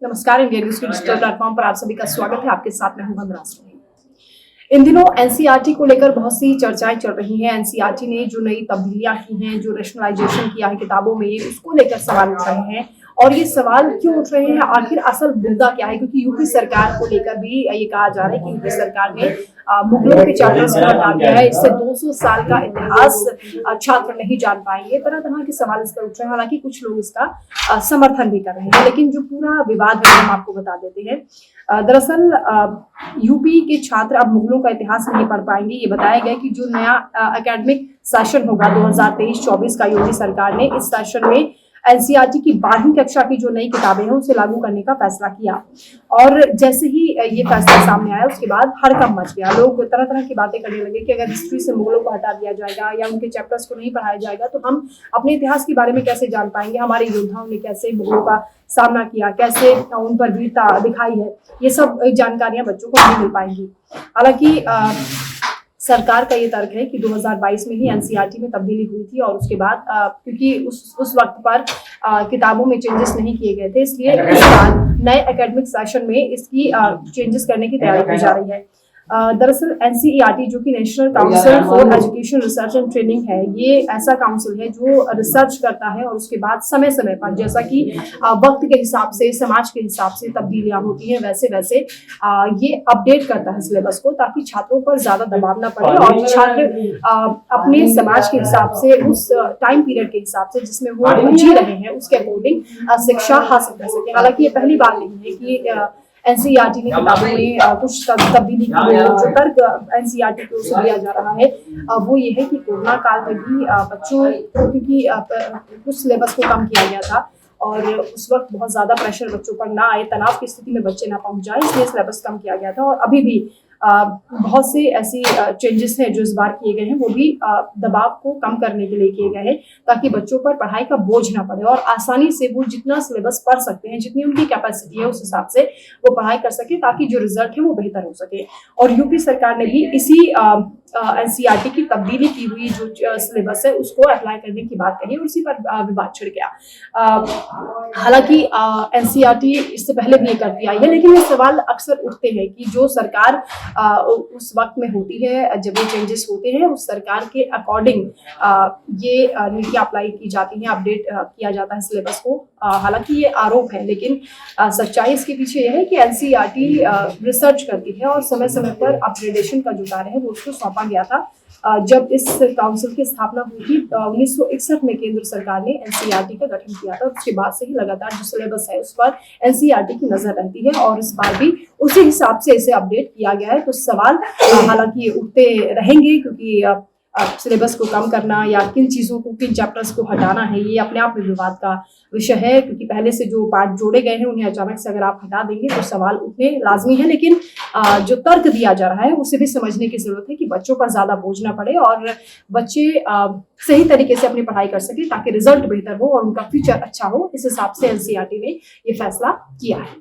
नमस्कार, India news के digital platform पर आप सभी का स्वागत है। आपके साथ मैं हूं वंदना सोनी। इन दिनों एनसीईआरटी को लेकर बहुत सी चर्चाएं चल रही हैं। एनसीईआरटी ने जो नई तब्दीलियां की हैं, जो रैशनलाइजेशन किया है किताबों में, उसको लेकर सवाल उठ रहे हैं। और ये सवाल क्यों उठ रहे हैं, आखिर असल मुद्दा क्या है? क्योंकि यूपी सरकार को लेकर भी ये कहा जा रहा है कि यूपी सरकार ने मुगलों के चैप्टर्स को हटा दिया है। इससे 200 साल का इतिहास छात्र नहीं जान पाएंगे। तरह तरह के सवाल इस पर उठ रहे हैं। हालांकि कुछ लोग इसका समर्थन भी कर रहे हैं, लेकिन जो पूरा विवाद है हम आपको बता देते हैं। दरअसल यूपी के छात्र अब मुगलों का इतिहास नहीं पढ़ पाएंगे। ये बताया गया कि जो नया एकेडमिक सेशन होगा 2023-24 का, योगी सरकार ने इस सेशन में एनसीईआरटी की 12वीं कक्षा की जो नई किताबें हैं उसे लागू करने का फैसला किया। और जैसे ही ये फैसला सामने आया उसके बाद हड़कंप मच गया। लोग तरह तरह की बातें करने लगे कि अगर हिस्ट्री से मुगलों को हटा दिया जाएगा या उनके चैप्टर्स को नहीं पढ़ाया जाएगा तो हम अपने इतिहास के बारे में कैसे जान पाएंगे, हमारे योद्धाओं ने कैसे मुगलों का सामना किया, कैसे उन पर वीरता दिखाई है, ये सब जानकारियां बच्चों को नहीं मिल पाएंगी। हालांकि सरकार का ये तर्क है कि 2022 में ही एनसीईआरटी में तब्दीली हुई थी और उसके बाद क्योंकि उस वक्त पर किताबों में चेंजेस नहीं किए गए थे, इसलिए इस साल नए एकेडमिक सेशन में इसकी चेंजेस करने की तैयारी की जा रही है। दरअसल एनसीईआरटी जो कि national council for education research and training है, ये ऐसा काउंसिल है जो रिसर्च करता है और उसके बाद समय समय पर जैसा कि वक्त के हिसाब से, समाज के हिसाब से तब्दीलियां होती हैं, वैसे वैसे ये अपडेट करता है सिलेबस को, ताकि छात्रों पर ज्यादा दबाव ना पड़े और छात्र अपने समाज के हिसाब से, उस टाइम पीरियड के हिसाब से जिसमें वो जी रहे हैं उसके अकॉर्डिंग शिक्षा हासिल कर सके। हालांकि ये पहली बार नहीं है कि एनसीईआरटी ने किताबों में कुछ तब्दीली की है। जो तर्क एनसीईआरटी को से दिया जा रहा है वो ये है कि कोरोना काल में भी बच्चों क्योंकि कुछ सिलेबस को कम किया गया था और उस वक्त बहुत ज्यादा प्रेशर बच्चों पर ना आए, तनाव की स्थिति में बच्चे ना पहुंच जाए, इसलिए सिलेबस कम किया गया था। और अभी भी बहुत से ऐसी चेंजेस हैं जो इस बार किए गए हैं, वो भी दबाव को कम करने के लिए किए गए हैं, ताकि बच्चों पर पढ़ाई का बोझ ना पड़े और आसानी से वो जितना सिलेबस पढ़ सकते हैं, जितनी उनकी कैपेसिटी है उस हिसाब से वो पढ़ाई कर सके, ताकि जो रिजल्ट है वो बेहतर हो सके। और यूपी सरकार ने भी इसी एनसीईआरटी की तब्दीली की हुई जो सिलेबस है उसको अप्लाई करने की बात कही और उसी पर विवाद छिड़ गया। हालांकि एनसीईआरटी इससे पहले भी ये करती आई है, लेकिन ये सवाल अक्सर उठते हैं कि जो सरकार उस वक्त में होती है जब ये चेंजेस होते हैं, उस सरकार के अकॉर्डिंग ये नीतियां अप्लाई की जाती हैं, अपडेट किया जाता है सिलेबस को। हालांकि ये आरोप है, लेकिन सच्चाई इसके पीछे यह है कि एनसीईआरटी रिसर्च करती है और समय समय पर अपग्रेडेशन का जो कार्य है वो उसको सौंपा गया था। जब इस काउंसिल की स्थापना हुई थी 1961 में केंद्र सरकार ने एनसीईआरटी का गठन किया था। उसके बाद से ही लगातार जो सिलेबस है उस पर एनसीईआरटी की नजर रहती है और इस बार भी उसी हिसाब से इसे अपडेट किया गया है। तो सवाल हालांकि उठते रहेंगे, क्योंकि सिलेबस को कम करना या किन चीजों को, किन चैप्टर्स को हटाना है, ये अपने आप में विवाद का विषय है, क्योंकि पहले से जो पार्ट जोड़े गए हैं उन्हें अचानक से अगर आप हटा देंगे तो सवाल उठने लाजमी है। लेकिन जो तर्क दिया जा रहा है उसे भी समझने की जरूरत है कि बच्चों पर ज्यादा बोझ ना पड़े और बच्चे सही तरीके से अपनी पढ़ाई कर सके, ताकि रिजल्ट बेहतर हो और उनका फ्यूचर अच्छा हो। इस हिसाब से एनसीईआरटी ने ये फैसला किया है।